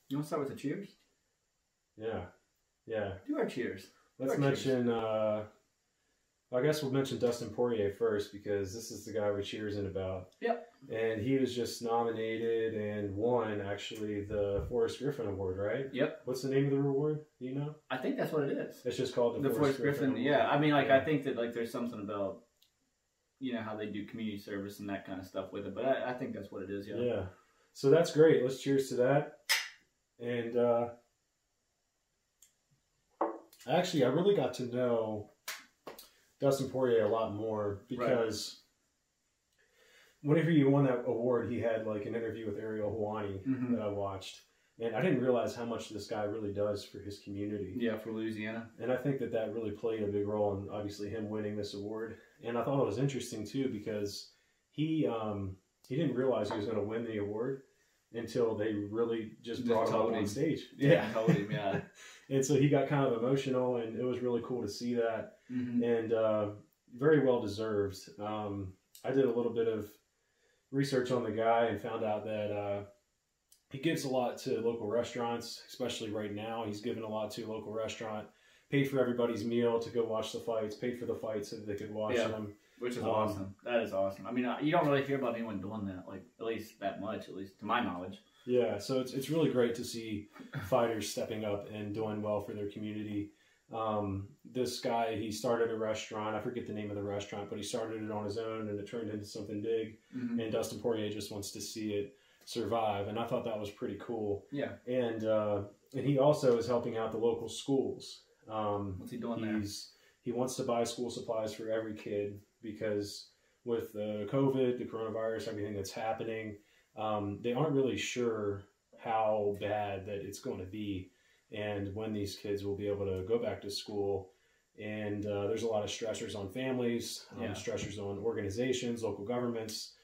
You want to start with the cheers? Yeah. Yeah. Do our cheers. Let's mention, I guess we'll mention Dustin Poirier first because this is the guy we're cheersing about. Yep. And he was just nominated and won, actually, the Forrest Griffin Award, right? Yep. What's the name of the reward? Do you know? I think that's what it is. It's just called the Forrest Griffin. Award. Yeah. I mean, like, I think that, like, there's something about, you know, how they do community service and that kind of stuff with it. But I think that's what it is, yeah. Yeah. So that's great. Let's cheers to that. And actually, I really got to know Dustin Poirier a lot more because whenever he won that award, he had like an interview with Ariel Helwani that I watched. And I didn't realize how much this guy really does for his community. Yeah, for Louisiana. And I think that that really played a big role in obviously him winning this award. And I thought it was interesting too because he didn't realize he was going to win the award until they really just brought him up on stage. Yeah, told him, yeah. And so he got kind of emotional, and it was really cool to see that. And very well deserved. I did a little bit of research on the guy and found out that he gives a lot to local restaurants, especially right now. He's given a lot to a local restaurant, paid for everybody's meal to go watch the fights, paid for the fights so that they could watch them. Which is awesome. That is awesome. I mean, you don't really hear about anyone doing that, like, at least that much, at least to my knowledge. Yeah, so it's really great to see fighters stepping up and doing well for their community. This guy, he started a restaurant. I forget the name of the restaurant, but he started it on his own, and it turned into something big. And Dustin Poirier just wants to see it survive, and I thought that was pretty cool. Yeah. And he also is helping out the local schools. What's he doing there? He wants to buy school supplies for every kid because with the COVID, the coronavirus, everything that's happening, they aren't really sure how bad that it's going to be and when these kids will be able to go back to school. And there's a lot of stressors on families, stressors on organizations, local governments,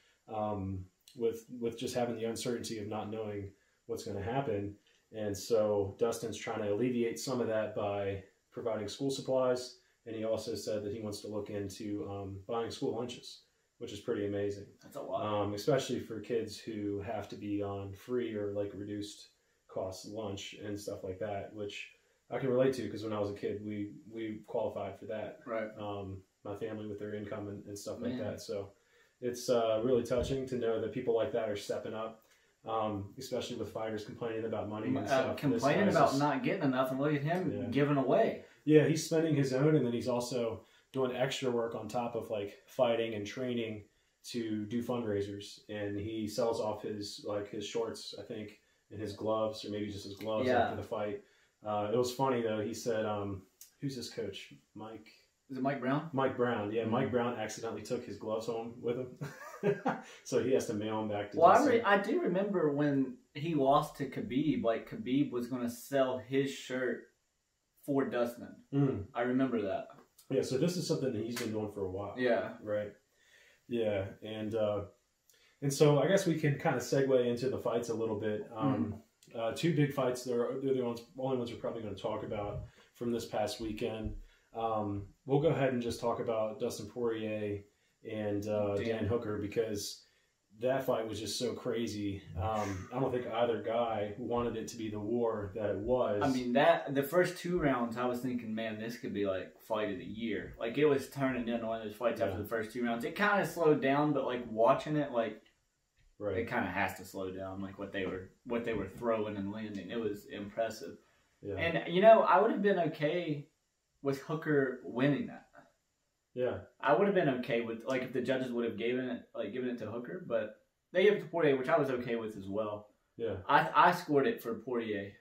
with just having the uncertainty of not knowing what's going to happen. And so Dustin's trying to alleviate some of that by providing school supplies. And he also said that he wants to look into buying school lunches, which is pretty amazing. That's a lot. Especially for kids who have to be on free or like reduced cost lunch and stuff like that, which I can relate to because when I was a kid, we qualified for that. Right. My family with their income and stuff like that. So it's really touching to know that people like that are stepping up. Especially with fighters complaining about money and stuff. Complaining about not getting enough, and look at him giving away. Yeah, he's spending his own, and then he's also doing extra work on top of like fighting and training to do fundraisers. And he sells off his shorts, I think, and his gloves, or maybe just his gloves after the fight. It was funny though. He said, "Who's his coach? Mike." Is it Mike Brown? Mike Brown, yeah. Mike Brown accidentally took his gloves home with him. So he has to mail them back to Dustin. I do remember when he lost to Khabib, like Khabib was going to sell his shirt for Dustin. I remember that. Yeah, so this is something that he's been doing for a while. Yeah. Right. Yeah, and so I guess we can kind of segue into the fights a little bit. Two big fights, they're the only ones we're probably going to talk about from this past weekend. We'll go ahead and just talk about Dustin Poirier and Dan Hooker because that fight was just so crazy. I don't think either guy wanted it to be the war that it was. I mean, the first 2 rounds, I was thinking, man, this could be like fight of the year. Like it was turning into one of those fights after the first 2 rounds. It kind of slowed down, but like watching it, like it kind of has to slow down. Like what they were throwing and landing, it was impressive. Yeah. And you know, I would have been okay with Hooker winning that. Yeah, I would have been okay with if the judges would have given it to Hooker, but they gave it to Poirier, which I was okay with as well. Yeah, I scored it for Poirier.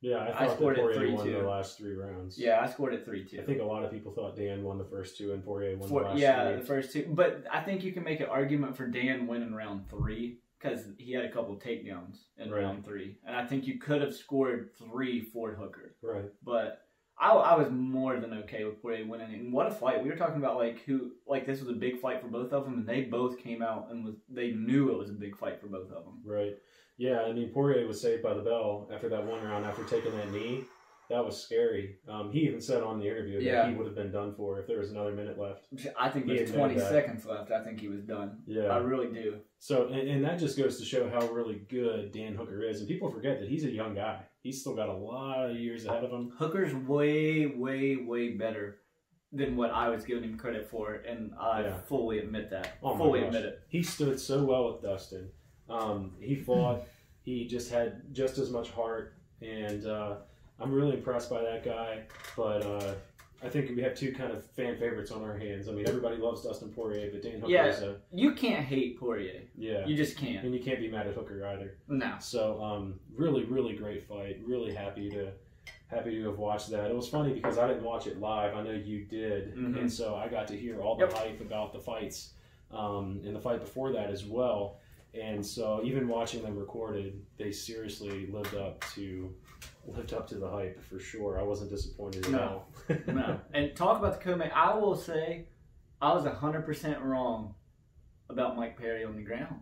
Yeah, I thought that Poirier won the last 3 rounds. Yeah, I scored it 3-2. I think a lot of people thought Dan won the first 2 and Poirier won the last 3. Yeah, the first 2. But I think you can make an argument for Dan winning round 3 because he had a couple of takedowns in round 3, and I think you could have scored 3 for Hooker. Right, but. I was more than okay with Poirier winning. And what a fight. We were talking about this was a big fight for both of them, and they both came out and they knew it was a big fight for both of them. Right. Yeah, I mean, Poirier was saved by the bell after that 1 round, after taking that knee. That was scary. He even said on the interview that he would have been done for if there was another minute left. I think there's 20 seconds left. I think he was done. Yeah. I really do. So, and that just goes to show how really good Dan Hooker is. And people forget that he's a young guy. He's still got a lot of years ahead of him. Hooker's way, way, way better than what I was giving him credit for. And I fully admit that. Fully admit it. He stood so well with Dustin. He fought. He just had just as much heart. And I'm really impressed by that guy, but I think we have two kind of fan favorites on our hands. I mean, everybody loves Dustin Poirier, but Dan Hooker is you can't hate Poirier. Yeah. You just can't. And you can't be mad at Hooker either. No. So, really, really great fight. Really happy to have watched that. It was funny because I didn't watch it live. I know you did. Mm-hmm. And so I got to hear all the hype about the fights and the fight before that as well. And so even watching them recorded, they seriously lived up to the hype for sure. I wasn't disappointed at all. No. And talk about the co-main. I will say I was 100% wrong about Mike Perry on the ground.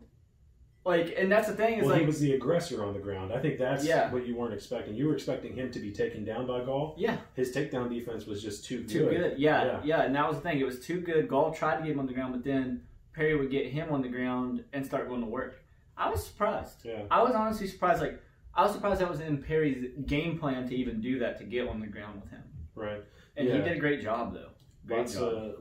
Like, and that's the thing is he was the aggressor on the ground. I think that's what you weren't expecting. You were expecting him to be taken down by Gall. Yeah. His takedown defense was just too good. Too good. Yeah. And that was the thing. It was too good. Gall tried to get him on the ground, but then Perry would get him on the ground and start going to work. I was surprised. Yeah. I was honestly surprised. Like, I was surprised that was in Perry's game plan to even do that, to get on the ground with him. Right. And he did a great job, though.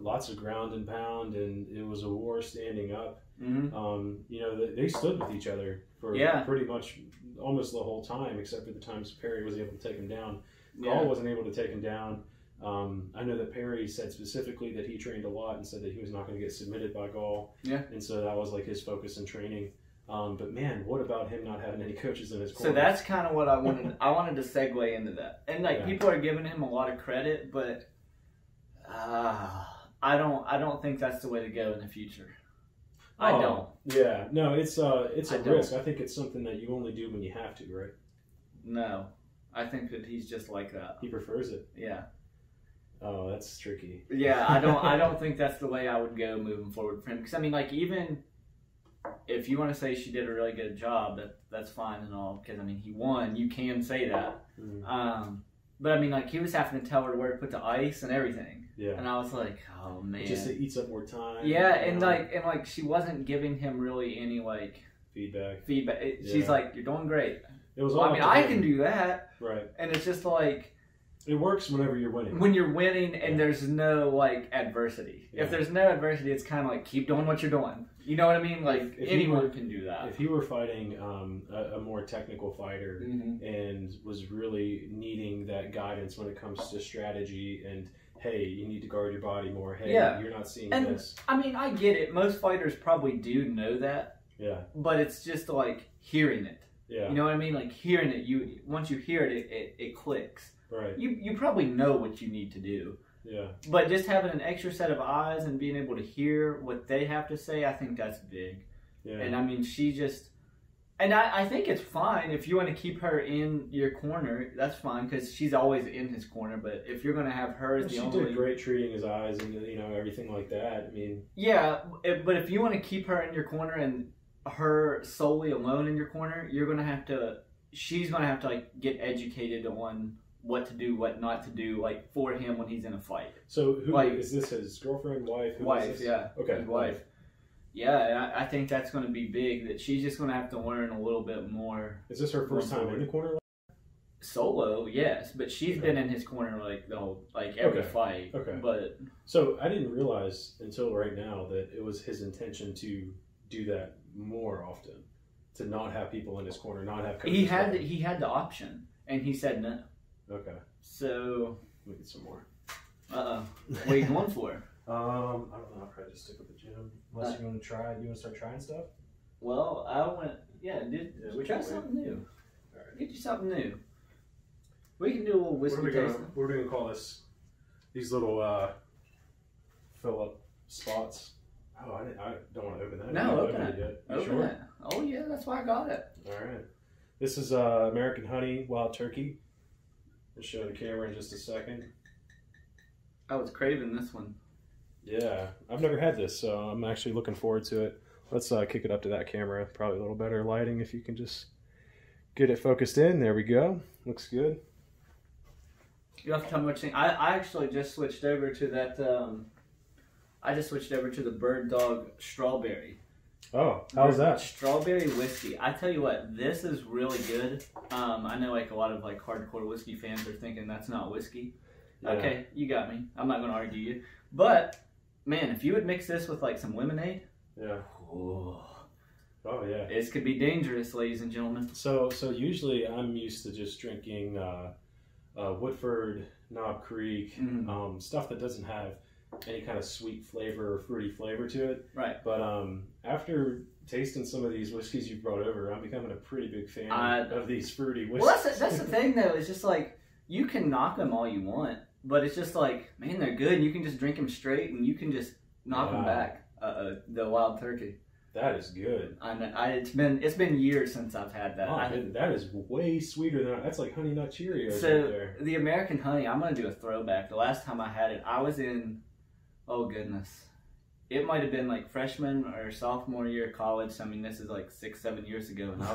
Lots of ground and pound, and it was a war standing up. Mm-hmm. They stood with each other for pretty much almost the whole time, except for the times Perry was able to take him down. Gall wasn't able to take him down. I know that Perry said specifically that he trained a lot and said that he was not going to get submitted by Gall. Yeah. And so that was like his focus in training. But man, what about him not having any coaches in his corner? So that's kind of what I wanted. I wanted to segue into that. And people are giving him a lot of credit, but I don't think that's the way to go in the future. I don't. Yeah. No, it's a risk. I think it's something that you only do when you have to, right? No. I think that he's just like that. He prefers it. Yeah. Oh, that's tricky. Yeah, I don't think that's the way I would go moving forward for him. Because I mean, like, even if you want to say she did a really good job, that's fine and all. Because I mean, he won. You can say that. Mm-hmm. But I mean, like, he was having to tell her where to put the ice and everything. Yeah. And I was like, oh man. It just eats up more time. Yeah, and like she wasn't giving him really any like feedback. She's like, you're doing great. It was. Well, I mean, I can do that. Right. And it's just like. It works whenever you're winning. When you're winning and there's no, like, adversity. Yeah. If there's no adversity, it's kind of like, keep doing what you're doing. You know what I mean? Like, if anyone can do that. If he were fighting a more technical fighter and was really needing that guidance when it comes to strategy and, hey, you need to guard your body more. Hey, you're not seeing this. I mean, I get it. Most fighters probably do know that. Yeah. But it's just, like, hearing it. Yeah. You know what I mean? Like, hearing it. Once you hear it, it clicks. Right. You probably know what you need to do. Yeah. But just having an extra set of eyes and being able to hear what they have to say, I think that's big. Yeah. And I mean, she just... And I think it's fine if you want to keep her in your corner. That's fine because she's always in his corner. But if you're going to have her as the only... She did great treating his eyes and, everything like that. I mean... Yeah, but if you want to keep her in your corner and her solely alone in your corner, you're going to have to... She's going to have to, like, get educated on... what to do, what not to do, like, for him when he's in a fight. So, is this his girlfriend, wife? Wife, yeah. Okay. His wife. Yeah, I think that's going to be big, that she's just going to have to learn a little bit more. Is this her first time in the corner? Solo, yes, but she's been in his corner, like, every fight. Okay. But... So, I didn't realize until right now that it was his intention to do that more often. To not have people in his corner, not have coaches. He had the option, and he said no. Okay. So... Let me get some more. What are you going for? I don't know. I'll probably just stick with the gym. Unless you want to start trying stuff? Well, I went... Yeah, try something new. All right. Get you something new. We can do a little whiskey tasting. What are we going to call this? These little fill-up spots. Oh, I don't want to open that. No, open it. Yet. Open it. Oh, yeah, that's why I got it. All right. This is American Honey Wild Turkey. I'll show the camera in just a second. I was craving this one. Yeah, I've never had this, so I'm actually looking forward to it. Let's kick it up to that camera. Probably a little better lighting if you can just get it focused in. There we go. Looks good. You have to tell me what you think. I actually just switched over to that. I just switched over to the Bird Dog Strawberry. Oh, how's that? Strawberry whiskey. I tell you what, this is really good. I know like a lot of like hardcore whiskey fans are thinking that's not whiskey. Yeah. Okay, you got me. I'm not going to argue you. But man, if you would mix this with like some lemonade, yeah. Oh yeah. This could be dangerous, ladies and gentlemen. So usually I'm used to just drinking Woodford, Knob Creek, stuff that doesn't have any kind of sweet flavor or fruity flavor to it. Right. But after tasting some of these whiskeys you brought over, I'm becoming a pretty big fan of these fruity whiskeys. Well, that's the thing though. It's just like you can knock them all you want, but it's just like, man, they're good. You can just drink them straight, and you can just knock them back. The Wild Turkey. That is good. It's been years since I've had that. That is way sweeter than that's like Honey Nut Cheerios. So right there. The American Honey, I'm gonna do a throwback. The last time I had it, I was in, oh goodness, it might have been like freshman or sophomore year of college. I mean, this is like 6-7 years ago, and I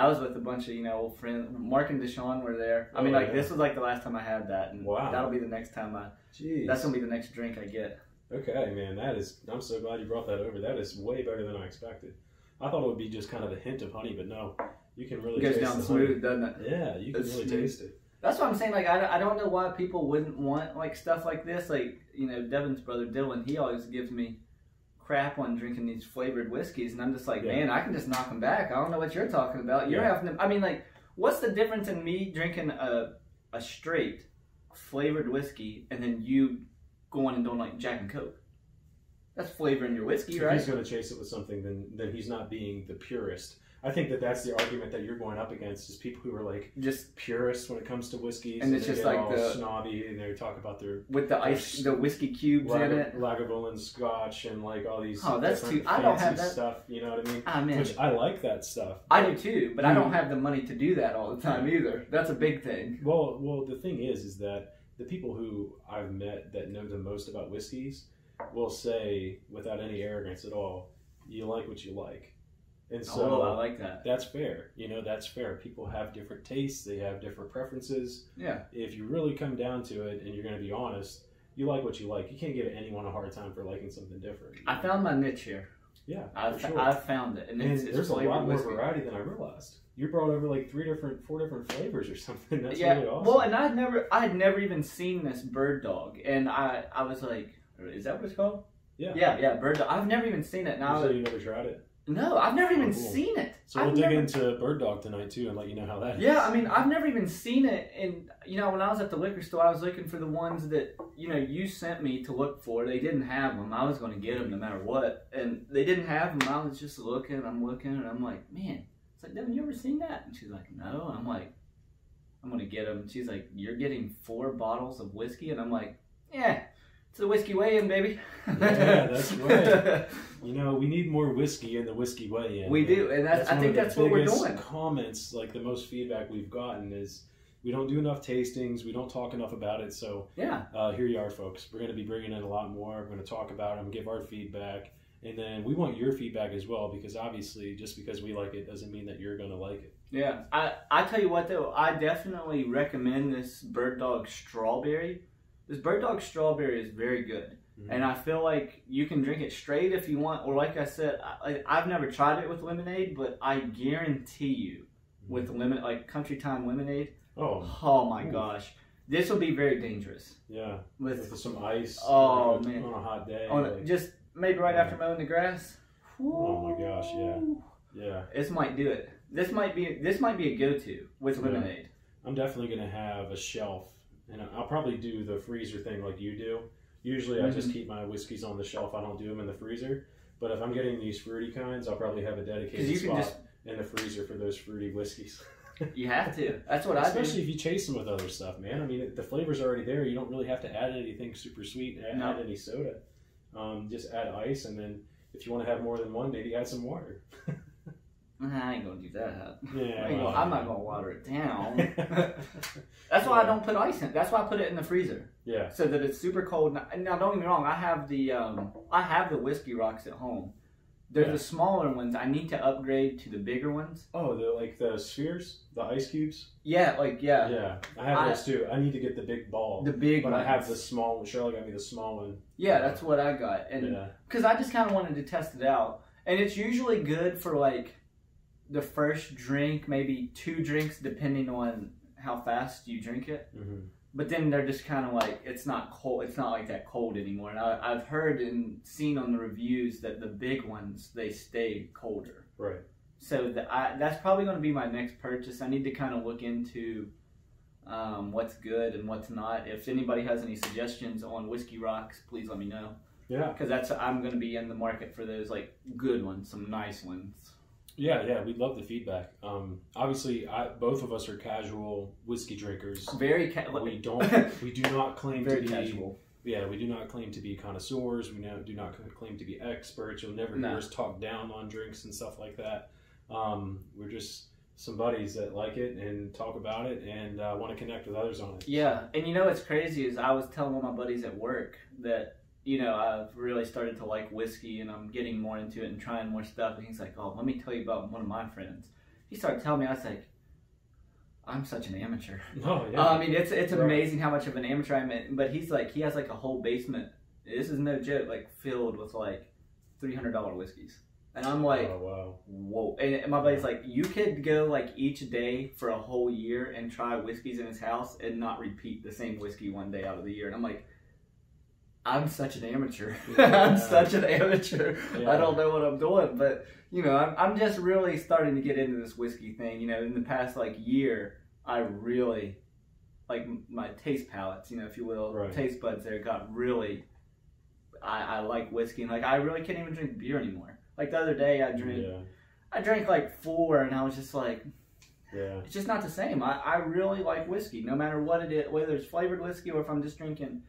was with a bunch of old friends. Mark and Deshaun were there. I mean, this was like the last time I had that, and that'll be the next time that's gonna be the next drink I get. Okay, man, I'm so glad you brought that over. That is way better than I expected. I thought it would be just kind of a hint of honey, but no, you can really taste it. Goes down smooth, doesn't it? Yeah, you can really taste it. That's what I'm saying. Like, I don't know why people wouldn't want like stuff like this. Like, Devin's brother Dylan, he always gives me crap on drinking these flavored whiskeys, and I'm just like, man, I can just knock them back. I don't know what you're talking about. You're having to. I mean, like, what's the difference in me drinking a straight flavored whiskey and then you going and doing like Jack and Coke? That's flavoring your whiskey, right? If he's going to chase it with something, then he's not being the purist. I think that's the argument that you're going up against is people who are like just purists when it comes to whiskeys, and it's just like all snobby, and they talk about their with the ice, the whiskey cubes in it, Lagavulin Scotch, and like all these that's too. I don't have that stuff. You know what I mean? I'm in. Which I like that stuff. I do too, but I don't have the money to do that all the time either. That's a big thing. Well, the thing is that the people who I've met that know the most about whiskeys will say, without any arrogance at all, you like what you like. And so I like that. That's fair. That's fair. People have different tastes. They have different preferences. Yeah. If you really come down to it and you're going to be honest, you like what you like. You can't give anyone a hard time for liking something different. I found my niche here. Yeah, I've found it. And there's a lot more variety than I realized. You brought over like 4 different flavors or something. That's really awesome. Well, and I had never even seen this Bird Dog. And I was like, is that what it's called? Yeah. Yeah, Bird Dog. I've never even seen it. So you never tried it? No, I've never even seen it. So we'll dig into Bird Dog tonight too and let you know how that is. Yeah, I mean, I've never even seen it. And, when I was at the liquor store, I was looking for the ones that, you sent me to look for. They didn't have them. I was going to get them no matter what. And they didn't have them. I was just looking, and I'm like, man. It's like, Devin, you ever seen that? And she's like, no. And I'm like, I'm going to get them. And she's like, you're getting 4 bottles of whiskey? And I'm like, yeah. It's the whiskey weigh-in, baby. Yeah, that's right. We need more whiskey in the whiskey weigh-in. We do, and I think that's what we're doing. Comments, like the most feedback we've gotten is we don't do enough tastings, we don't talk enough about it. So here you are, folks. We're going to be bringing in a lot more. We're going to talk about them, give our feedback, and then we want your feedback as well, because obviously, just because we like it doesn't mean that you're going to like it. Yeah, I tell you what though, I definitely recommend this Bird Dog Strawberry. This Bird Dog Strawberry is very good. Mm-hmm. And I feel like you can drink it straight if you want, or like I said, I've never tried it with lemonade, but I guarantee you with like Country Time lemonade, oh my gosh, this will be very dangerous. Yeah, with some ice. Oh man, on a hot day, just maybe right after mowing the grass. Oh my gosh, yeah. This might do it. This might be a go-to with lemonade. I'm definitely gonna have a shelf. And I'll probably do the freezer thing like you do. Usually I just keep my whiskeys on the shelf. I don't do them in the freezer. But if I'm getting these fruity kinds, I'll probably have a dedicated spot in the freezer for those fruity whiskeys. You have to. That's what I do. Especially if you chase them with other stuff, man. I mean, the flavor's already there. You don't really have to add anything super sweet, add any soda. Just add ice, and then if you want to have more than one, maybe add some water. I ain't gonna do that. Yeah, I'm not gonna water it down. That's why I don't put ice in it. That's why I put it in the freezer. Yeah. So that it's super cold. Now don't get me wrong. I have the whiskey rocks at home, They're the smaller ones. I need to upgrade to the bigger ones. Oh, the spheres, the ice cubes. Yeah, yeah. Yeah, I have those too. I need to get the big ball. The big one. But I have the small one. Shirley got me the small one. Yeah, that's what I got, and because I just kind of wanted to test it out, and it's usually good for like the first drink, maybe 2 drinks, depending on how fast you drink it. Mm-hmm. But then they're just kind of like, it's not cold. It's not like that cold anymore. And I've heard and seen on the reviews that the big ones, they stay colder. Right. So that's probably going to be my next purchase. I need to kind of look into what's good and what's not. If anybody has any suggestions on Whiskey Rocks, please let me know. Yeah. Because I'm going to be in the market for those like good ones, some nice ones. Yeah, we'd love the feedback. Obviously, both of us are casual whiskey drinkers. Very we do not claim very to be casual. Yeah, we do not claim to be connoisseurs. We do not claim to be experts. You'll never hear us talk down on drinks and stuff like that. We're just some buddies that like it and talk about it and want to connect with others on it. Yeah, and you know what's crazy is I was telling one of my buddies at work that, you know, I've really started to like whiskey and I'm getting more into it and trying more stuff. And he's like, oh, let me tell you about one of my friends. He started telling me, I was like, I'm such an amateur. Oh, yeah. I mean, it's amazing how much of an amateur I'm in. But he's like, he has like a whole basement. This is no joke, like filled with like $300 whiskeys. And I'm like, oh, wow. Whoa. And my buddy's like, you could go like each day for a whole year and try whiskeys in his house and not repeat the same whiskey one day out of the year. And I'm like, I'm such an amateur. I'm such an amateur. Yeah. I don't know what I'm doing, but you know, I'm just really starting to get into this whiskey thing. You know, in the past like year, I really like my taste palates, you know, if you will, taste buds there got really. I like whiskey, and like I really can't even drink beer anymore. Like the other day, I drank like 4, and I was just like, it's just not the same. I really like whiskey, no matter what it is, whether it's flavored whiskey or if I'm just drinking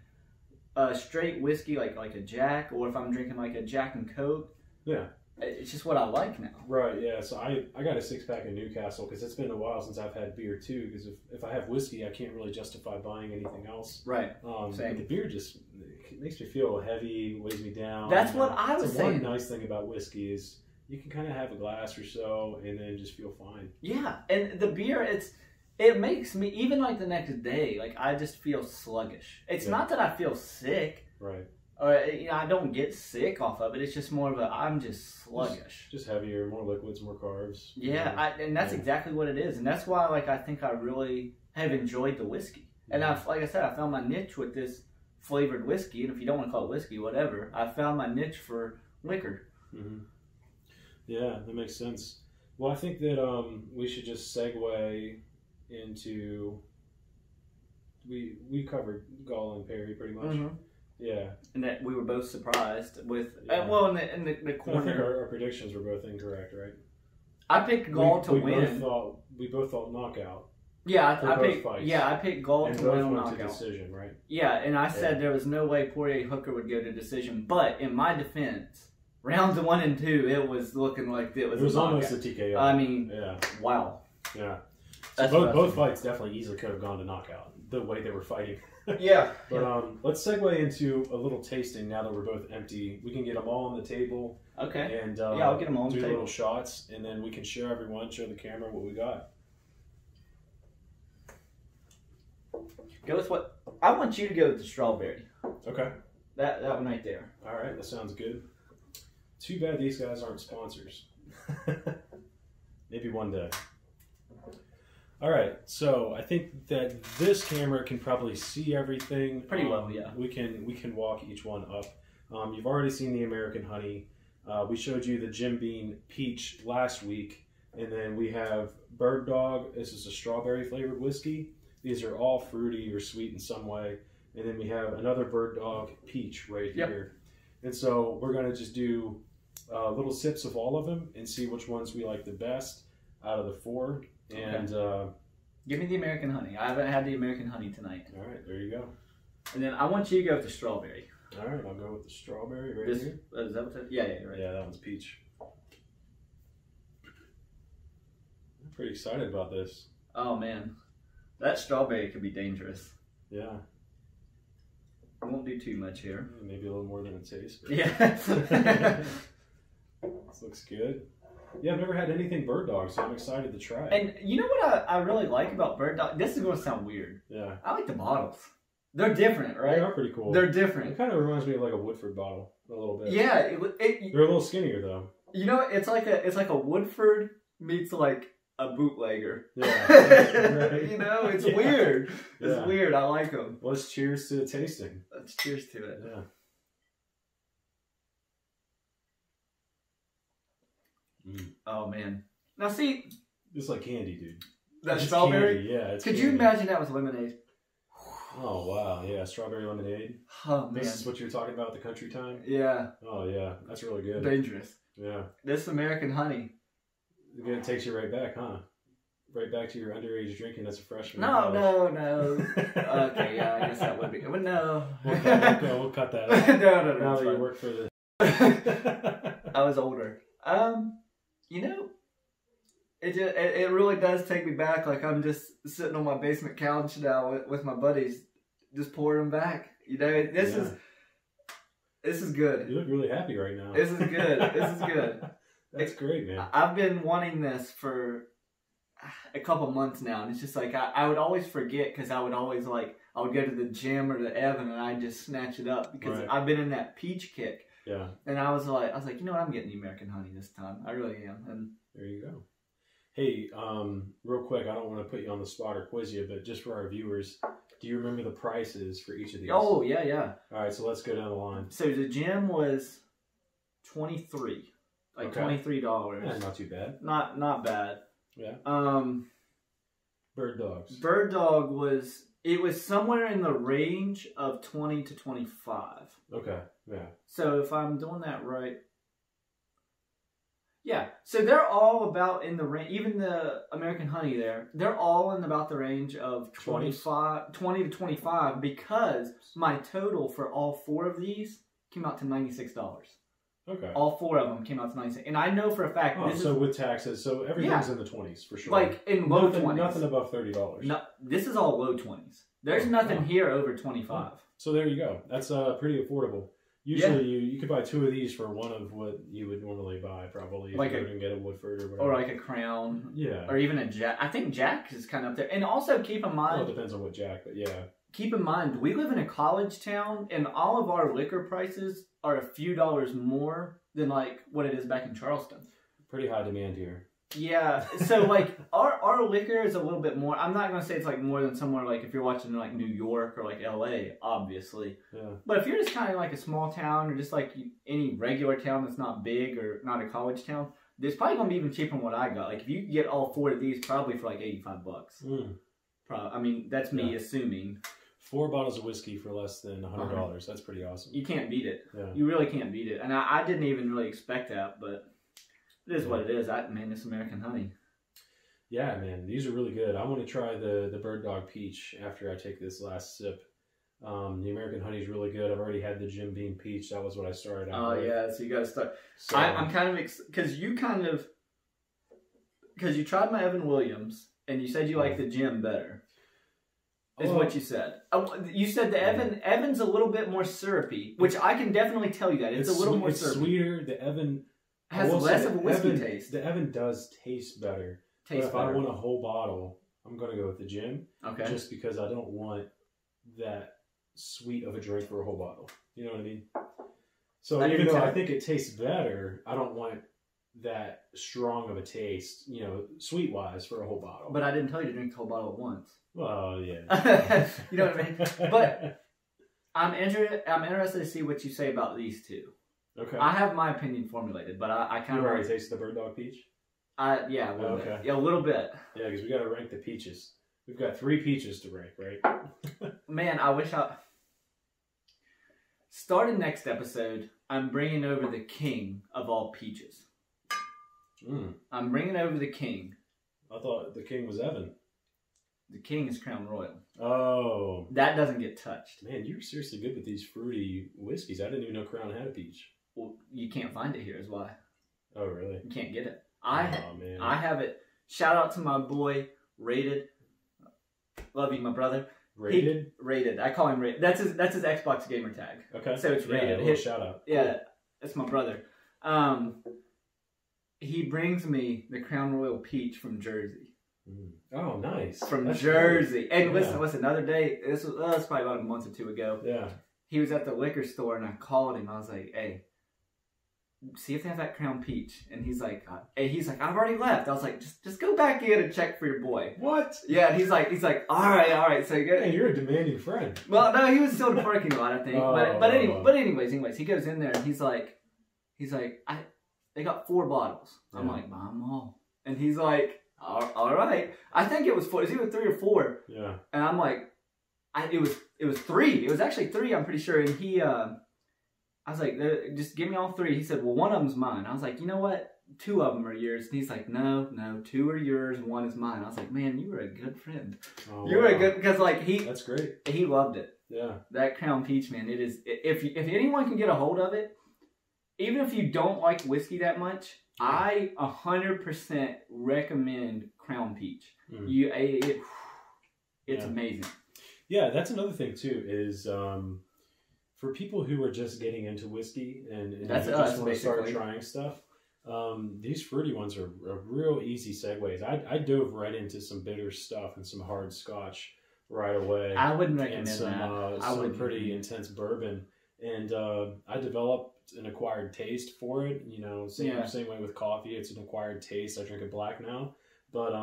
straight whiskey like a Jack, or if I'm drinking like a Jack and Coke. Yeah. It's just what I like now. Right, yeah. So I got a 6-pack in Newcastle because it's been a while since I've had beer too, because if I have whiskey, I can't really justify buying anything else. Right. Same. But the beer just makes me feel heavy, weighs me down. That's what I was saying. One nice thing about whiskey is you can kind of have a glass or so and then just feel fine. Yeah, and the beer, it makes me, even like the next day, like I just feel sluggish. It's not that I feel sick. Right. Or, you know, I don't get sick off of it. It's just more of I'm just sluggish. Just heavier, more liquids, more carbs. Yeah, and that's exactly what it is. And that's why, like, I think I really have enjoyed the whiskey. And like I said, I found my niche with this flavored whiskey. And if you don't want to call it whiskey, whatever, I found my niche for liquor. Mm-hmm. Yeah, that makes sense. Well, I think that we should just segue into... We covered Gall and Perry pretty much. Mm-hmm. Yeah, and that we were both surprised with. Well, in the corner, I think our predictions were both incorrect, right? I picked Gall to win. We both thought knockout. Yeah, I picked Gall to win on knockout. To decision, right? Yeah, and I said there was no way Poirier Hooker would go to decision. But in my defense, rounds 1 and 2, it was looking like it was almost a TKO. I mean, wow. Yeah. So both fights definitely easily could have gone to knockout. The way they were fighting. Yeah. But let's segue into a little tasting now that we're both empty. We can get them all on the table. Okay. And I'll get them all on the table. Do little shots, and then we can show the camera what we got. Go with what? I want you to go with the strawberry. Okay. That one right there. All right, that sounds good. Too bad these guys aren't sponsors. Maybe one day. All right, so I think that this camera can probably see everything. Pretty well, yeah. We can walk each one up. You've already seen the American Honey. We showed you the Jim Beam Peach last week, and then we have Bird Dog. This is a strawberry flavored whiskey. These are all fruity or sweet in some way. And then we have another Bird Dog Peach right here. And so we're going to just do little sips of all of them and see which ones we like the best out of the 4. And give me the American Honey. I haven't had the American Honey tonight. All right, there you go. And then I want you to go with the strawberry. All right, I'll go with the strawberry here. Is that what that? Yeah, right. Yeah, that one's peach. I'm pretty excited about this. Oh man, that strawberry could be dangerous. Yeah. I won't do too much here. Maybe a little more than it tastes. Yeah. This looks good. Yeah, I've never had anything Bird Dog, so I'm excited to try it. And you know what I really like about Bird Dog? This is going to sound weird. Yeah. I like the bottles. They're different, right? They are pretty cool. They're different. It kind of reminds me of like a Woodford bottle a little bit. Yeah. They're a little skinnier though. You know, it's like a Woodford meets like a bootlegger. Yeah. Right. You know, it's weird. It's weird. I like them. Let's cheers to the tasting. Let's cheers to it. Yeah. Oh man! Now see, it's like candy, dude. That strawberry. Candy. Yeah, it's. Could candy. you imagine that with lemonade? Oh wow! Yeah, strawberry lemonade. Oh man! This is what you're talking about, the country time. Yeah. Oh yeah, that's really good. Dangerous. Yeah. This American honey. It takes you right back, huh? Right back to your underage drinking as a freshman. No. Okay, yeah, I guess that would be. But no. We'll cut that out. No. Now that you work for the. I was older. You know, it really does take me back. Like I'm just sitting on my basement couch now with my buddies, just pouring them back. You know, this is good. You look really happy right now. This is good. That's great, man. I've been wanting this for a couple months now, and it's just like I would always forget because I would always I would go to the gym or the Evan and I'd just snatch it up because I've been in that peach kick. Yeah. And I was like, you know what? I'm getting the American honey this time. I really am. And there you go. Hey, real quick, I don't want to put you on the spot or quiz you, but just for our viewers, do you remember the prices for each of these? Oh, yeah. All right, so let's go down the line. So the gym was $23. $23. Yeah, not too bad. Not bad. Yeah. Bird Dogs. Bird Dog was somewhere in the range of 20 to 25. Okay. Yeah. So if I'm doing that right. Yeah. So they're all about in the range, even the American honey they're all in about the range of 20 to 25 because my total for all four of these came out to $96. Okay. All four of them came out to $96. And I know for a fact with taxes, so everything's in the 20s for sure. Like in low 20s. Nothing above $30. No, this is all low 20s. There's nothing here over 25. So there you go. That's pretty affordable. Usually you could buy two of these for one of what you would normally buy probably if you were to get a Woodford or whatever. Or like a Crown. Yeah. Or even a Jack. I think Jack is kind of up there. And also keep in mind. Well, it depends on what Jack, but yeah. Keep in mind, we live in a college town and all of our liquor prices are a few dollars more than like what it is back in Charleston. Pretty high demand here. Yeah, so like our liquor is a little bit more. I'm not gonna say it's like more than somewhere like if you're watching like New York or like LA, obviously. Yeah. But if you're just kind of like a small town or just like any regular town that's not big or not a college town, it's probably gonna be even cheaper than what I got. Like if you get all four of these, probably for like $85. Probably. I mean, that's me assuming. 4 bottles of whiskey for less than $100. That's pretty awesome. You can't beat it. Yeah. You really can't beat it. And I didn't even really expect that, but. It is what it is. This American honey. Yeah, man. These are really good. I want to try the Bird Dog Peach after I take this last sip. The American honey is really good. I've already had the Jim Beam Peach. That was what I started out with. Oh, yeah. So you got to start. So, I'm kind of... Because you tried my Evan Williams, and you said you like the Jim better. Is what you said. You said the Evan's a little bit more syrupy, which I can definitely tell you that. It's a little more syrupy. It's sweeter. The Evan... has less of a whiskey taste. The Evan does taste better. If I want a whole bottle, I'm going to go with the Jim. Okay. Just because I don't want that sweet of a drink for a whole bottle. You know what I mean? So even though I think it tastes better, I don't want that strong of a taste, sweet-wise for a whole bottle. But I didn't tell you to drink the whole bottle at once. Well, yeah. You know what I mean? But I'm interested to see what you say about these two. Okay. I have my opinion formulated, but I kind of... You already tasted the Bird Dog Peach? Yeah, a little bit. Yeah, a little bit. Yeah, because we got to rank the peaches. We've got 3 peaches to rank, right? Man, I wish I... Starting next episode, I'm bringing over the king of all peaches. I'm bringing over the king. I thought the king was Evan. The king is Crown Royal. Oh. That doesn't get touched. Man, you're seriously good with these fruity whiskeys. I didn't even know Crown had a peach. Well, you can't find it here is why. Oh, really? You can't get it. Man. I have it. Shout out to my boy, Rated. Love you, my brother. Rated? Rated. I call him Rated. That's his Xbox gamer tag. Okay. So it's Rated. Yeah, shout out. Yeah, that's my brother. he brings me the Crown Royal Peach from Jersey. Oh, nice. From Jersey. Great. And listen, another day, this was probably about a month or two ago. Yeah. He was at the liquor store and I called him. I was like, hey, see if they have that Crown Peach. And he's like, I've already left. I was like, just go back in and check for your boy. What? Yeah, and he's like, all right. So you're a demanding friend. Well, no, he was still in the parking lot, I think. But anyways, he goes in there and he's like, they got 4 bottles. Yeah. I'm like, buy them all. And he's like, all right. I think it was 4. It was either 3 or 4. Yeah. And I'm like, it was 3. It was actually 3, I'm pretty sure. And he, I was like, just give me all 3. He said, well, one of them's mine. I was like, you know what? 2 of them are yours. And he's like, no, 2 are yours, 1 is mine. I was like, man, you were a good friend. Oh, you were a good, because like that's great. He loved it. Yeah. That Crown Peach, man, it is, if anyone can get a hold of it, even if you don't like whiskey that much, I 100% recommend Crown Peach. It's amazing. Yeah, that's another thing too. Is for people who are just getting into whiskey and just want to start trying stuff. These fruity ones are real easy segues. I dove right into some bitter stuff and some hard Scotch right away. I wouldn't recommend some pretty intense bourbon, and I developed an acquired taste for it. You know, same way with coffee. It's an acquired taste. I drink it black now, but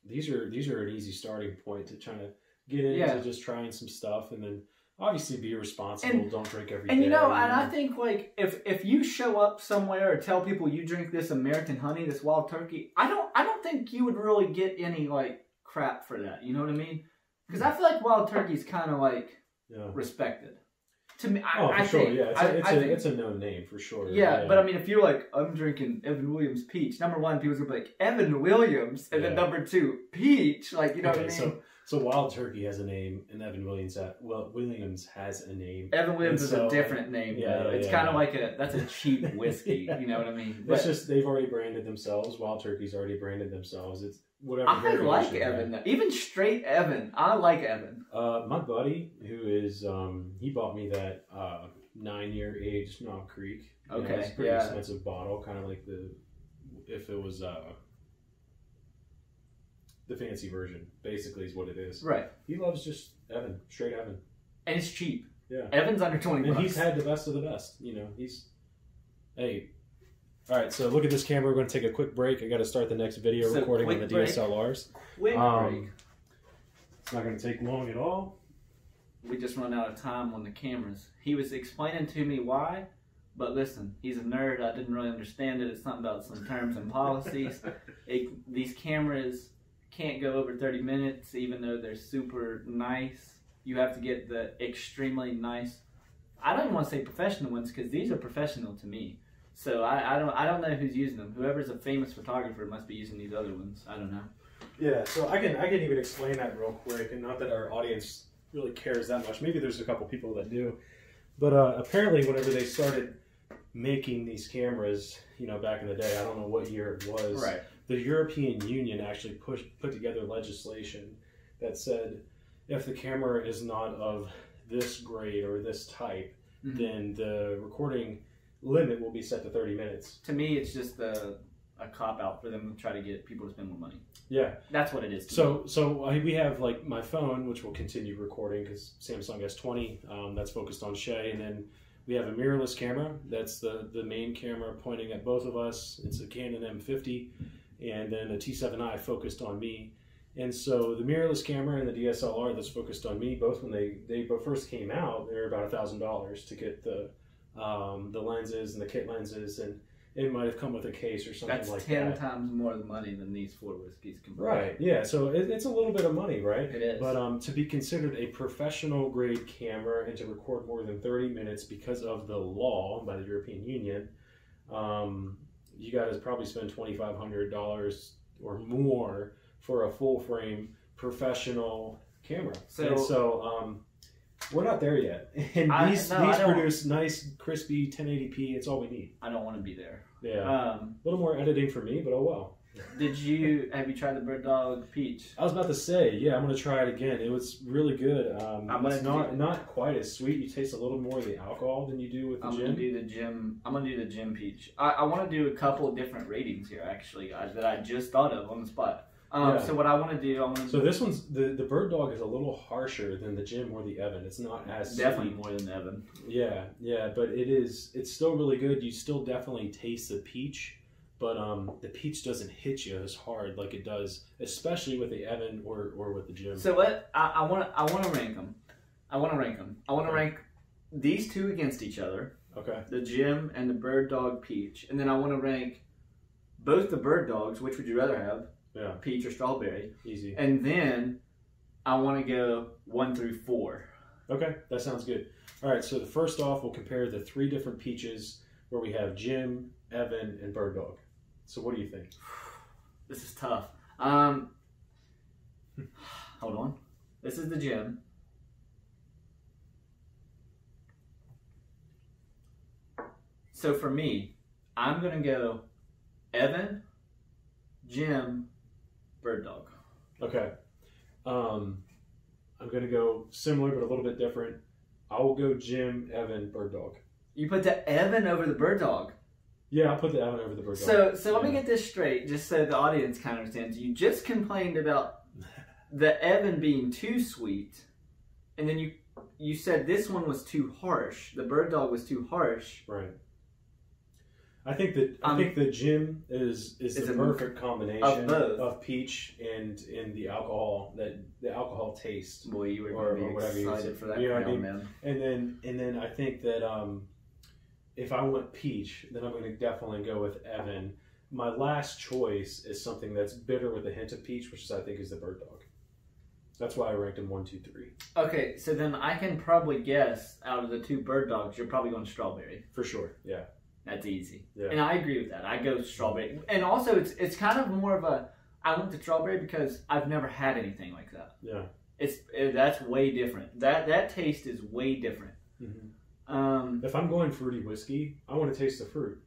these are an easy starting point to try to get into just trying some stuff, and then obviously be responsible. Don't drink every day. And I think like if you show up somewhere or tell people you drink this American honey, this wild turkey, I don't think you would really get any like crap for that. You know what I mean? Because I feel like wild turkey's kind of like respected. To me, I sure, think, yeah, it's a known name for sure. Yeah, but I mean, if you're like, I'm drinking Evan Williams Peach, number 1, people's gonna be like Evan Williams, and then number 2, Peach, like you know what I mean. So Wild Turkey has a name, and Evan Williams has a name. Evan Williams is a different name. It's kind of like that's a cheap whiskey. You know what I mean? It's just they've already branded themselves. Wild Turkey's already branded themselves. It's whatever. I like Evan. Even straight Evan. I like Evan. My buddy, who is he bought me that 9-year aged Knob Creek. Okay, it's a pretty expensive bottle, kind of like if it was the fancy version, basically, is what it is. Right. He loves just Evan, straight Evan, and it's cheap. Yeah. Evan's under $20. And he's had the best of the best. You know, All right, so look at this camera. We're going to take a quick break. I got to start the next video recording on the DSLRs. Quick break. It's not going to take long at all. We just run out of time on the cameras. He was explaining to me why, but listen, he's a nerd. I didn't really understand it. It's something about some terms and policies. These cameras can't go over 30 minutes, even though they're super nice. You have to get the extremely nice. I don't even want to say professional ones because these are professional to me. So I don't know who's using them. Whoever's a famous photographer must be using these other ones. I don't know. Yeah, so I can even explain that real quick, and not that our audience really cares that much. Maybe there's a couple people that do, but apparently whenever they started making these cameras, back in the day, I don't know what year it was. Right. The European Union actually put together legislation that said if the camera is not of this grade or this type, then the recording limit will be set to 30 minutes. To me, it's just a cop-out for them to try to get people to spend more money. Yeah. That's what it is. So we have like my phone, which will continue recording because Samsung S20, that's focused on Shay, and then we have a mirrorless camera. That's the main camera pointing at both of us. It's a Canon M50, and then a T7i focused on me. And so the mirrorless camera and the DSLR that's focused on me, both when they both first came out, they were about $1,000 to get the lenses and the kit lenses, and it might have come with a case or something like that. That's 10 times more money than these 4 whiskeys can buy. Right, yeah, so it's a little bit of money, right? It is. But to be considered a professional grade camera and to record more than 30 minutes because of the law by the European Union, you got to probably spend $2,500 or more for a full frame professional camera. So we're not there yet. And these produce nice, crispy 1080p. It's all we need. I don't want to be there. Yeah. A little more editing for me, but oh well. have you tried the Bird Dog Peach? I was about to say, yeah, I'm gonna try it again. It was really good. It's not quite as sweet. You taste a little more of the alcohol than you do with the gin. I'm gonna do the gin peach. I want to do a couple of different ratings here, actually, guys, that I just thought of on the spot. So what I want to do, So this one's the Bird Dog is a little harsher than the Jim or the Evan. It's not as definitely sweet. more than the Evan. Yeah, but it's still really good. You still definitely taste the peach, but the peach doesn't hit you as hard like it does, especially with the Evan or with the Jim. So I want to rank them. I want to rank these two against each other. Okay. The Jim and the Bird Dog Peach, and then I want to rank both the Bird Dogs. Which would you rather have? Yeah. Peach or strawberry. Easy. And then I want to go 1 through 4. Okay, that sounds good. All right, so first off, we'll compare the 3 different peaches where we have Jim, Evan, and Bird Dog. So what do you think? This is tough. Hold on. This is the Jim. So for me, I'm going to go Evan, Jim, Bird Dog. Okay. I'm going to go similar but a little bit different. I will go Jim, Evan, Bird Dog. You put the Evan over the Bird Dog? Yeah, I'll put the Evan over the Bird Dog. So let me get this straight, just so the audience kind of understands. You just complained about the Evan being too sweet, and then you said this one was too harsh. The Bird Dog was too harsh. Right. I think the Jim is the perfect combination of peach and the alcohol taste. Boy, you were going to be excited for that crown, man. And then I think that if I want peach, then I'm going to definitely go with Evan. My last choice is something that's bitter with a hint of peach, which I think is the Bird Dog. That's why I ranked them 1, 2, 3. Okay, so then I can probably guess out of the 2 Bird Dogs, you're probably going strawberry. For sure, yeah. That's easy. Yeah. And I agree with that. I go strawberry. And also, it's kind of more of a, I went to strawberry because I've never had anything like that. Yeah. That's way different. That taste is way different. Mm-hmm. If I'm going fruity whiskey, I want to taste the fruit.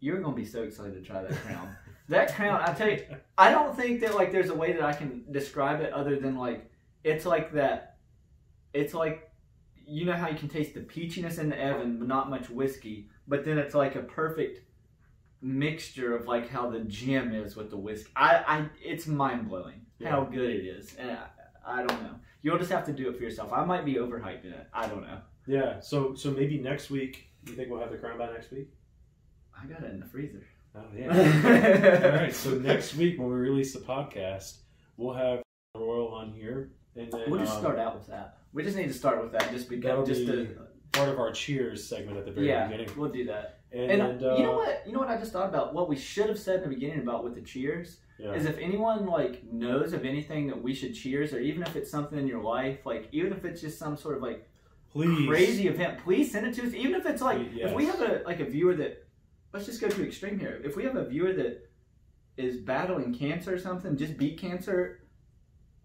You're going to be so excited to try that crown. That crown, I tell you, I don't think that like there's a way that I can describe it other than like, it's like that, it's like, you know how you can taste the peachiness in the Evan, but not much whiskey. But then it's like a perfect mixture of like how the Jim is with the whiskey. It's mind blowing how good it is, and I don't know. You'll just have to do it for yourself. I might be overhyping it. I don't know. Yeah. So maybe next week. You think we'll have the crown by next week? I got it in the freezer. Oh yeah. All right. So next week when we release the podcast, we'll have Royal on here, and then we'll just start out with that. We just need to start with that, just because part of our cheers segment at the very beginning. We'll do that. And you know what? You know what I just thought about? What we should have said in the beginning about with the cheers is if anyone like knows of anything that we should cheers, or even if it's something in your life, like even if it's just some sort of like crazy event, please send it to us. Even if it's like if we have a viewer that, let's just go to extreme here. If we have a viewer that is battling cancer or something, just beat cancer,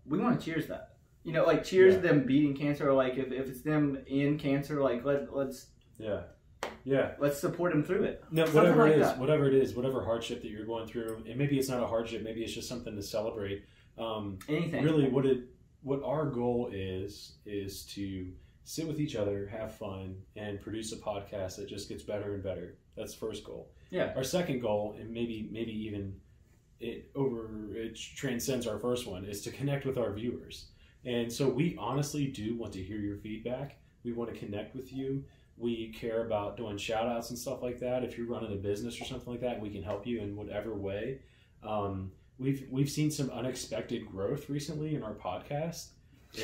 we want to cheers that. You know, like cheers them beating cancer, or like if it's them in cancer, like let's let's support them through it. No, whatever it is, whatever hardship that you're going through, and maybe it's not a hardship, maybe it's just something to celebrate. Anything. Really, what our goal is to sit with each other, have fun, and produce a podcast that just gets better and better. That's the first goal. Yeah. Our second goal, and maybe even it transcends our first one, is to connect with our viewers. And so we honestly do want to hear your feedback. We want to connect with you. We care about doing shout outs and stuff like that. If you're running a business or something like that, we can help you in whatever way. We've seen some unexpected growth recently in our podcast,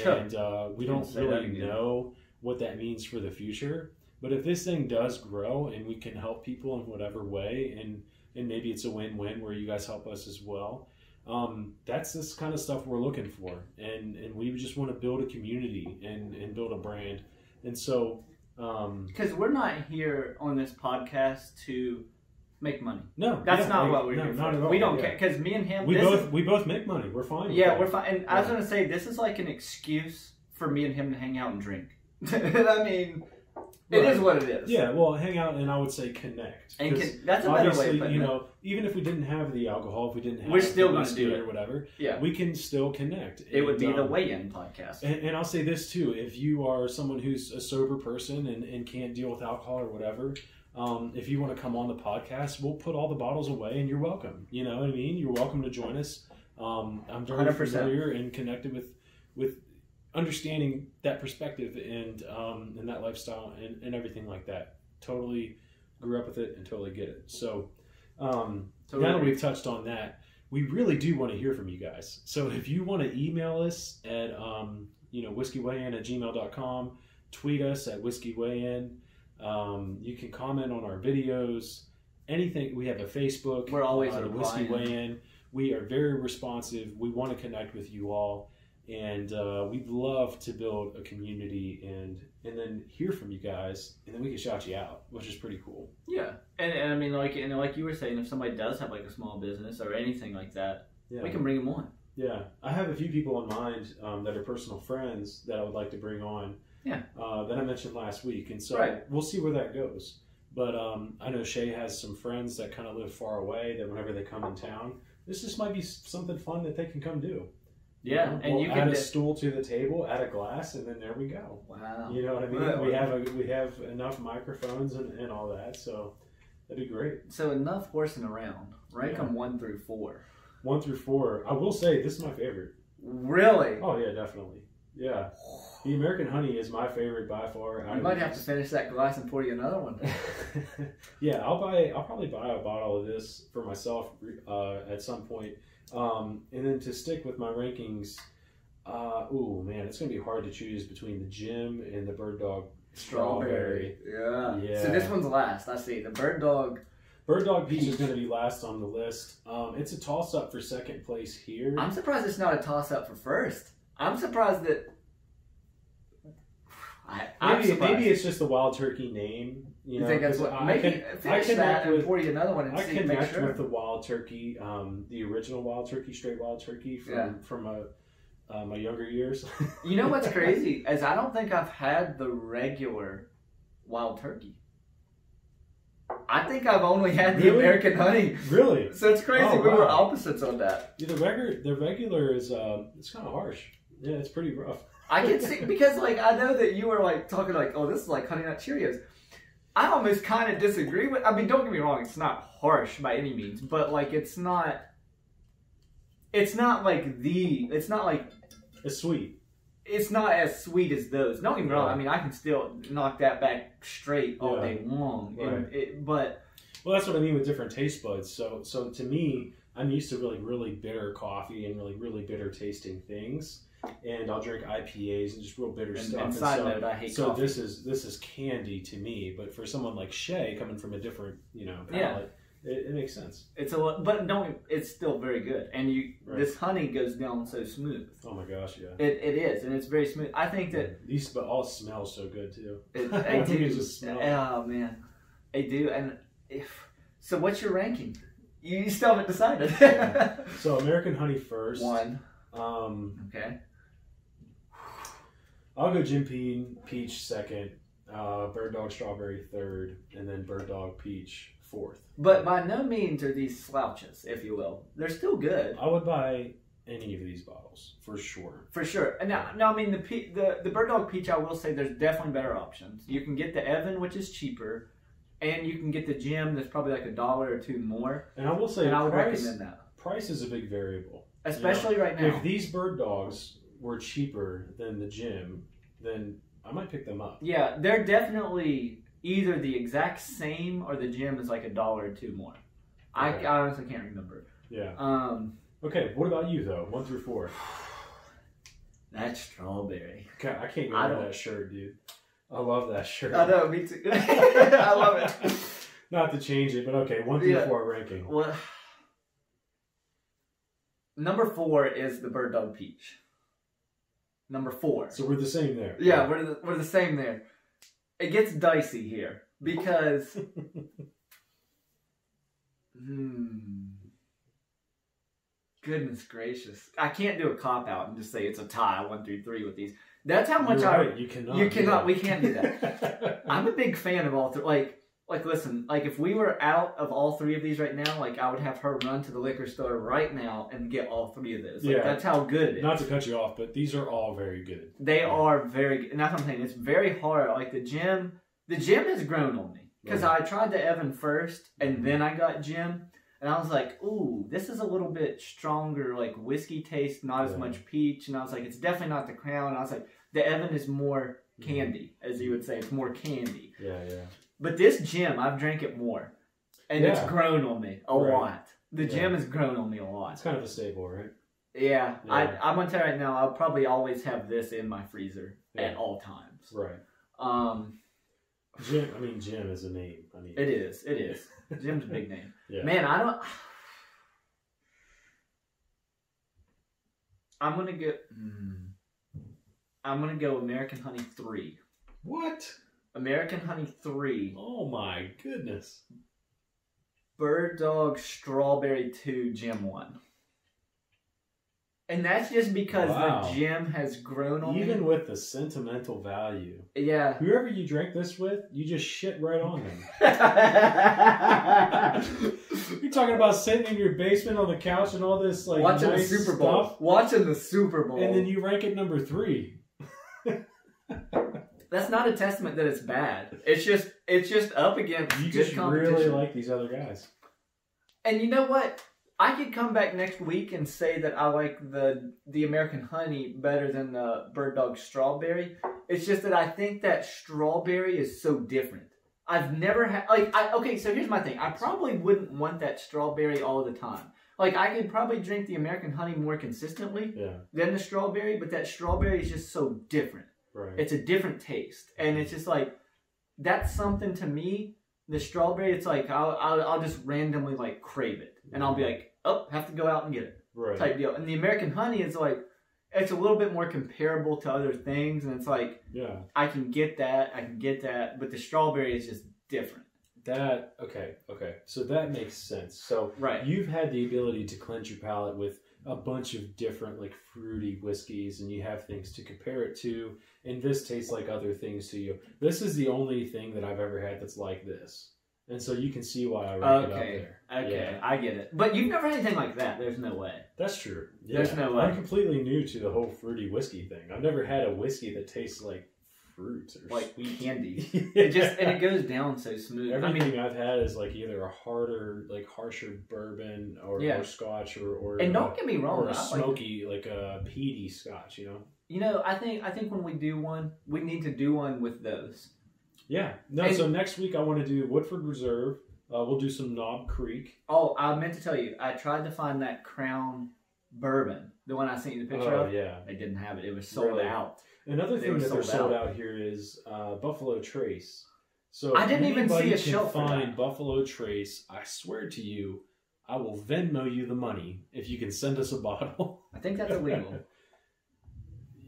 and we don't really know what that means for the future. But if this thing does grow and we can help people in whatever way, and maybe it's a win-win where you guys help us as well, that's this kind of stuff we're looking for, and we just want to build a community and build a brand. And so because we're not here on this podcast to make money. No, that's not what we're here for. Not at all. We don't care, because me and him, we both make money. We're fine. We're fine. And I was gonna say, this is like an excuse for me and him to hang out and drink. I mean, It is what it is. Yeah, well, hang out and I would say connect. And that's a better way of putting it. Even if we didn't have the alcohol, if we didn't have we're still going to do it or whatever, yeah, we can still connect. It would be the weigh-in podcast. And I'll say this too: if you are someone who's a sober person and can't deal with alcohol or whatever, if you want to come on the podcast, we'll put all the bottles away and you're welcome. You know what I mean? You're welcome to join us. I'm very 100%. Familiar and connected with understanding that perspective and that lifestyle and everything like that. Totally grew up with it and totally get it. So now that we've touched on that, we really do want to hear from you guys. So if you want to email us at whiskeyweighin@gmail.com, tweet us at whiskeyweighin. You can comment on our videos, anything. We have a Facebook. We're always Whiskey Weigh-In. We are very responsive. We want to connect with you all. And we'd love to build a community and then hear from you guys, and then we can shout you out, which is pretty cool. Yeah, and I mean, like you were saying, if somebody does have like a small business or anything like that, we can bring them on. Yeah, I have a few people in mind that are personal friends that I would like to bring on. Yeah, that I mentioned last week, and so we'll see where that goes. But I know Shay has some friends that kind of live far away that whenever they come in town, this just might be something fun that they can come do. Yeah, and you can add a stool to the table, add a glass, and then there we go. Wow, you know what I mean? We have enough microphones and all that, so that'd be great. So enough horsing around. Rank them 1 through 4. 1 through 4. I will say this is my favorite. Really? Oh yeah, definitely. Yeah, the American Honey is my favorite by far. You might have to finish that glass and pour you another one. Yeah, I'll probably buy a bottle of this for myself at some point. And then to stick with my rankings, man, it's gonna be hard to choose between the Jim and the Bird Dog Strawberry. Yeah. So this one's last. I see the Bird Dog Peach is gonna be last on the list. It's a toss up for second place here. I'm surprised it's not a toss up for first. I'm surprised that. Maybe it's just the Wild Turkey name. You think that's what? Maybe finish that and pour you another one and see. I connect with the Wild Turkey, the original Wild Turkey, straight Wild Turkey from my younger years. You know what's crazy is I don't think I've had the regular Wild Turkey. I think I've only had the American Honey. Really? So it's crazy. We were opposites on that. Yeah, the regular is it's kind of harsh. Yeah, it's pretty rough. I can see because I know that you were talking oh, this is like Honey Nut Cheerios. I almost kind of disagree with. I mean, don't get me wrong. It's not harsh by any means, but it's not. It's not like it's not like. It's sweet. It's not as sweet as those. Don't get me wrong. I mean, I can still knock that back straight all day long. Right. But well, that's what I mean with different taste buds. So to me, I'm used to really bitter coffee and really bitter tasting things. And I'll drink IPAs and just real bitter stuff. And side note, I hate coffee. So this is candy to me, but for someone like Shay coming from a different palate, it makes sense. It's still very good, and this honey goes down so smooth. Oh my gosh, yeah. It is, and it's very smooth. I think that these all smell so good too. They do. Just smell. Oh man, they do. And so, what's your ranking? You still haven't decided. So American Honey first. 1. Okay. I'll go Jim Peach second, Bird Dog Strawberry third, and then Bird Dog Peach fourth. But by no means are these slouches, if you will. They're still good. I would buy any of these bottles for sure. For sure. And now I mean the Bird Dog Peach. I will say there's definitely better options. You can get the Evan, which is cheaper, and you can get the Jim. That's probably like $1 or $2 more. And I will say, I would recommend that. Price is a big variable, especially right now. If these Bird Dogs were cheaper than the Jim, then I might pick them up. Yeah, they're definitely either the exact same or the Jim is like $1 or $2 more. Okay. I honestly can't remember. Yeah. Okay, what about you though? 1 through 4. That strawberry. God, I can't get rid of that shirt, dude. I love that shirt. I know, me too. I love it. Not to change it, but okay, 1 through 4 ranking. Well, number 4 is the Bird Dog Peach. Number 4. So we're the same there. Yeah, we're the same there. It gets dicey here because Goodness gracious. I can't do a cop-out and just say it's a tie, 1 through 3 with these. That's how much You cannot. We can't do that. I'm a big fan of all three. Like, listen, like, if we were out of all 3 of these right now, like, I would have her run to the liquor store right now and get all 3 of those. Like, yeah. That's how good it is. Not to cut you off, but these are all very good. They are very good. And that's what I'm saying. It's very hard. Like, the gym has grown on me. Because I tried the Evan first, and then I got Jim. And I was like, ooh, this is a little bit stronger, like, whiskey taste, not as much peach. And I was like, it's definitely not the Crown. And I was like, the Evan is more candy, as you would say. It's more candy. Yeah. But this Jim, I've drank it more. And it's grown on me a lot. The Jim has grown on me a lot. It's kind of a staple, right? Yeah. I'm going to tell you right now, I'll probably always have this in my freezer at all times. Right. Jim is a name. It is. Jim's a big name. Yeah. Man, I'm going to go American Honey 3. What? American Honey 3. Oh my goodness. Bird Dog Strawberry 2 Jim 1. And that's just because the Jim has grown on me. Even with the sentimental value. Yeah. Whoever you drank this with, you just shit right on them. You're talking about sitting in your basement on the couch and all this like watching nice the Super Bowl. Stuff, watching the Super Bowl. And then you rank it number 3. That's not a testament that it's bad. It's just up against you good just competition. really like these other guys. And you know what? I could come back next week and say that I like the American Honey better than the Bird Dog Strawberry. It's just that I think that strawberry is so different. I've never had okay. So here's my thing. I probably wouldn't want that strawberry all the time. Like, I could probably drink the American Honey more consistently than the strawberry, but that strawberry is just so different. Right. It's a different taste, and it's just like that's something to me. The strawberry, it's like I'll just randomly like crave it, and I'll be like, oh, have to go out and get it, type deal. And the American Honey is like it's a little bit more comparable to other things, and it's like I can get that, but the strawberry is just different. Okay. So that makes sense. So you've had the ability to cleanse your palate with a bunch of different like fruity whiskeys, and you have things to compare it to, and this tastes like other things to you. This is the only thing that I've ever had that's like this, and so you can see why I rank it up there. Okay, I get it. But you've never had anything like that. There's no way. That's true. Yeah. There's no way. I'm completely new to the whole fruity whiskey thing. I've never had a whiskey that tastes like fruit or like sweet candy. It goes down so smooth. Everything I've had is like either a harder, like harsher bourbon or Scotch or and don't get me wrong, or a smoky like a peaty Scotch. You know, I think when we do one, we need to do one with those. Yeah. No. So next week I want to do Woodford Reserve. We'll do some Knob Creek. Oh, I meant to tell you, I tried to find that Crown bourbon, the one I sent you the picture of. Yeah. They didn't have it. It was sold out. Another thing that they're sold out here is Buffalo Trace. So I didn't even see a shelf for that. Buffalo Trace. I swear to you, I will Venmo you the money if you can send us a bottle. I think that's illegal.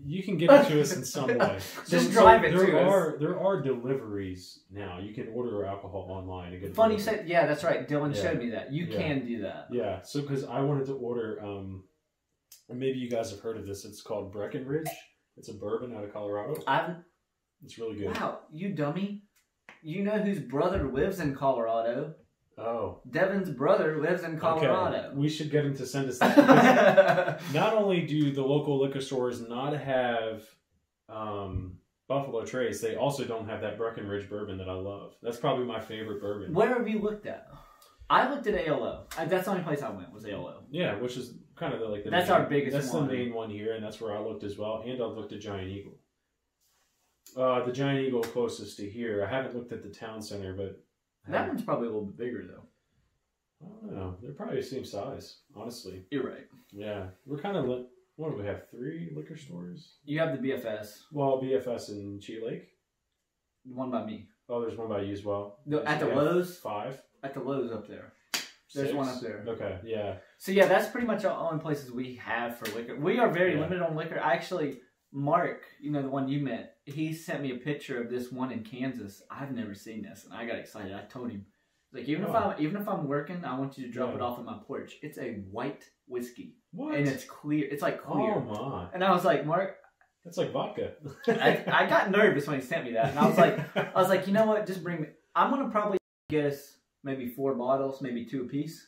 You can get it to us in some way. Just drive it to us. There are deliveries now. You can order alcohol online and get. Funny you said, yeah, that's right. Dylan showed me that. You can do that. Yeah. So because I wanted to order, and maybe you guys have heard of this. It's called Breckenridge. It's a bourbon out of Colorado. It's really good. Wow, you dummy! You know whose brother lives in Colorado? Oh. Devin's brother lives in Colorado. Okay. We should get him to send us that. Not only do the local liquor stores not have Buffalo Trace, they also don't have that Breckenridge bourbon that I love. That's probably my favorite bourbon. Where have you looked at? I looked at ALO. That's the only place I went was ALO. Yeah, which is kind of the that's main, our biggest that's one. The main one here, and that's where I looked as well. And I've looked at Giant Eagle. The Giant Eagle closest to here. I haven't looked at the town center, but that one's probably a little bit bigger though. I don't know. They're probably the same size, honestly. You're right. Yeah, we're kind of what do we have? 3 liquor stores? You have the BFS. Well, BFS in Cheat Lake. One by me. Oh, there's one by you as well. At the Lowe's. 5. At the Lowe's up there. There's 6? one up there. Okay, yeah. So yeah, that's pretty much the only places we have for liquor. We are very limited on liquor. Actually, Mark, the one you met, he sent me a picture of this one in Kansas. I've never seen this, and I got excited. I told him, like, even if I'm working, I want you to drop it off on my porch. It's a white whiskey. What? And it's clear. It's like clear. Oh my! And I was like, Mark, that's like vodka. I got nervous when he sent me that, and I was like, you know what? Just bring me. I'm gonna probably get us maybe 4 bottles, maybe 2 apiece,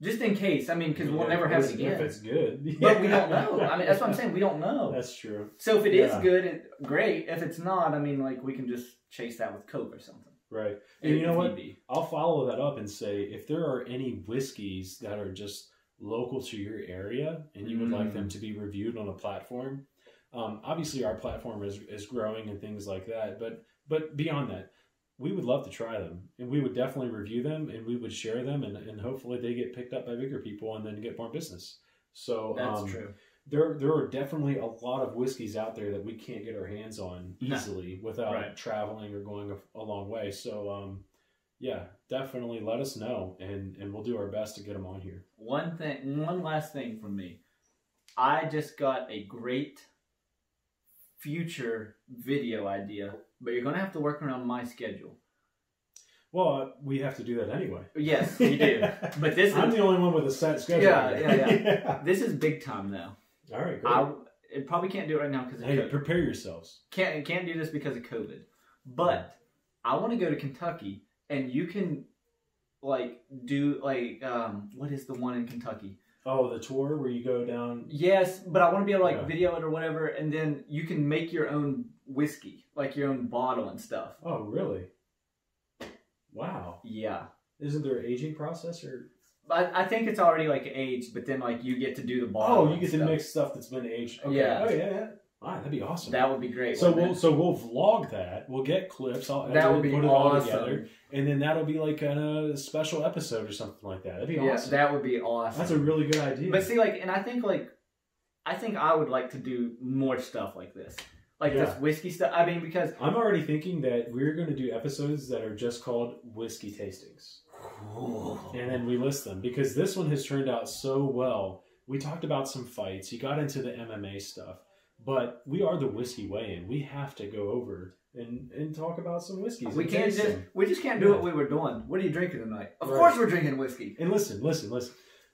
just in case. I mean, because we'll never have it again. If it's good, but we don't know. I mean, that's what I'm saying. We don't know. That's true. So if it is good, great. If it's not, I mean, like we can just chase that with Coke or something. Right. And you know what? I'll follow that up and say, if there are any whiskeys that are just local to your area and you would like them to be reviewed on a platform, obviously our platform is growing and things like that. But beyond that, we would love to try them, and we would definitely review them, and we would share them, and hopefully they get picked up by bigger people and then get more business. So that's true. There are definitely a lot of whiskeys out there that we can't get our hands on easily without traveling or going a long way. So, yeah, definitely let us know, and we'll do our best to get them on here. One last thing from me. I just got a great future video idea, but you're going to have to work around my schedule. Well, we have to do that anyway. Yes, we do. But I'm the only one with a set schedule. Yeah. This is big time now. All right, great. I probably can't do it right now because of COVID. Prepare yourselves. Can't do this because of COVID. But I want to go to Kentucky, and you can do what is the one in Kentucky? Oh, the tour where you go down. Yes, but I want to be able to video it or whatever, and then you can make your own whiskey, like your own bottle and stuff. Oh, really? Wow. Yeah. Isn't there an aging process or? I think it's already aged, but then you get to do the bottle. Oh, you get to mix stuff that's been aged. Okay. Yeah. Oh yeah. Wow, that'd be awesome. That would be great. So we'll vlog that. We'll get clips. That would be put it awesome. all together, and then that'll be like a special episode or something like that. That'd be awesome. That would be awesome. That's a really good idea. But see, and I think I would like to do more stuff like this. This whiskey stuff. I mean, because I'm already thinking that we're going to do episodes that are just called whiskey tastings. Ooh. And then we list them because this one has turned out so well. We talked about some fights. You got into the MMA stuff, but we are the whiskey weigh-in. We have to go over and talk about some whiskeys. We just can't do what we were doing. What are you drinking tonight? Of course we're drinking whiskey. And listen.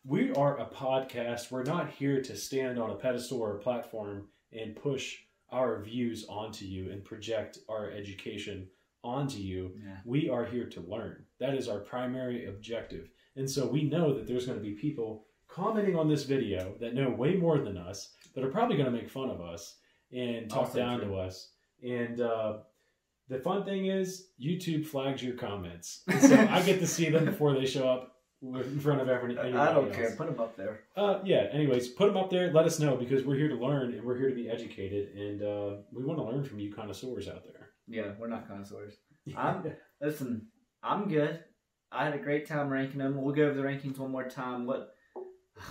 We are a podcast. We're not here to stand on a pedestal or a platform and push our views onto you and project our education onto you. Yeah. We are here to learn. That is our primary objective. And so we know that there's going to be people commenting on this video that know way more than us, that are probably going to make fun of us and talk down to us. And the fun thing is YouTube flags your comments. And so I get to see them before they show up in front of anybody I don't else. care. Put them up there. Yeah. Anyways, put them up there. Let us know because we're here to learn and we're here to be educated, and we want to learn from you connoisseurs out there. Yeah, we're not connoisseurs. Listen, I'm good. I had a great time ranking them. We'll go over the rankings one more time.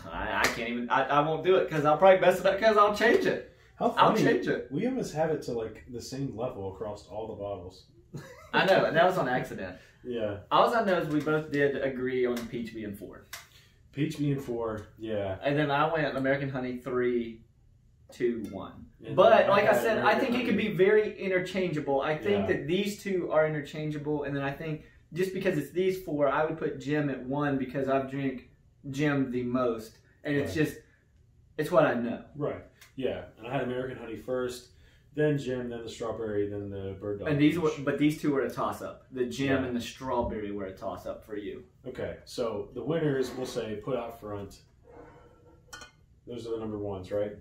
I can't even. I won't do it because I'll probably mess it up because I'll change it. How funny. I'll change it. We almost have it to the same level across all the bottles. I know, and that was on accident. Yeah. All I know is we both did agree on peach being 4. Peach being 4, yeah. And then I went American Honey 3, 2, 1. But like I said, I think it could be very interchangeable. I think that these two are interchangeable, and then I think just because it's these 4, I would put Jim at 1 because I've drank Jim the most, and it's what I know. Right. Yeah. And I had American Honey first. Then Jim, then the strawberry, then the bird dog. And these two were a toss-up. The Jim and the strawberry were a toss-up for you. Okay, so the winners, we'll say, put out front. Those are the number 1s, right?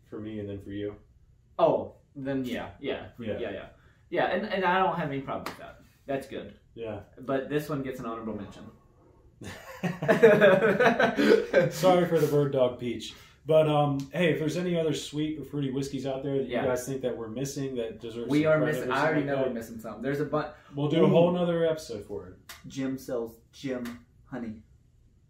For me and then for you. Oh, then yeah. And I don't have any problem with that. That's good. Yeah. But this one gets an honorable mention. Sorry for the bird dog peach. But hey, if there's any other sweet or fruity whiskeys out there that you guys think that we're missing that deserve, we are missing. I already know we're missing something. There's a bunch. We'll do a whole nother episode for it. Jim sells Jim honey.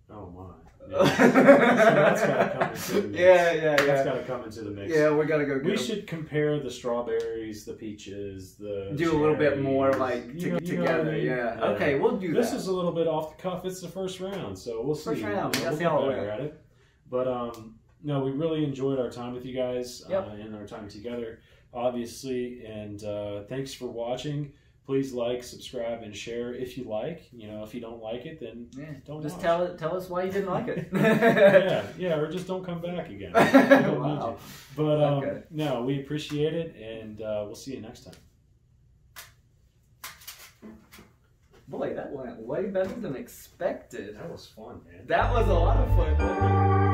Oh my! Yeah. So that's gotta come into the mix. Yeah. That's gotta come into the mix. Yeah, we gotta go. We should compare the strawberries, the peaches, the do cherries, a little bit more together. I mean? Yeah. Okay, we'll do that. This is a little bit off the cuff. It's the first round, so we'll see. First round. We'll get better at it. But no, we really enjoyed our time with you guys and our time together, obviously. And thanks for watching. Please like, subscribe, and share if you like. You know, if you don't like it, then don't just watch. tell us why you didn't like it. or just don't come back again. Wow. But no, we appreciate it, and we'll see you next time. Boy, that went way better than expected. That was fun, man. That was a lot of fun.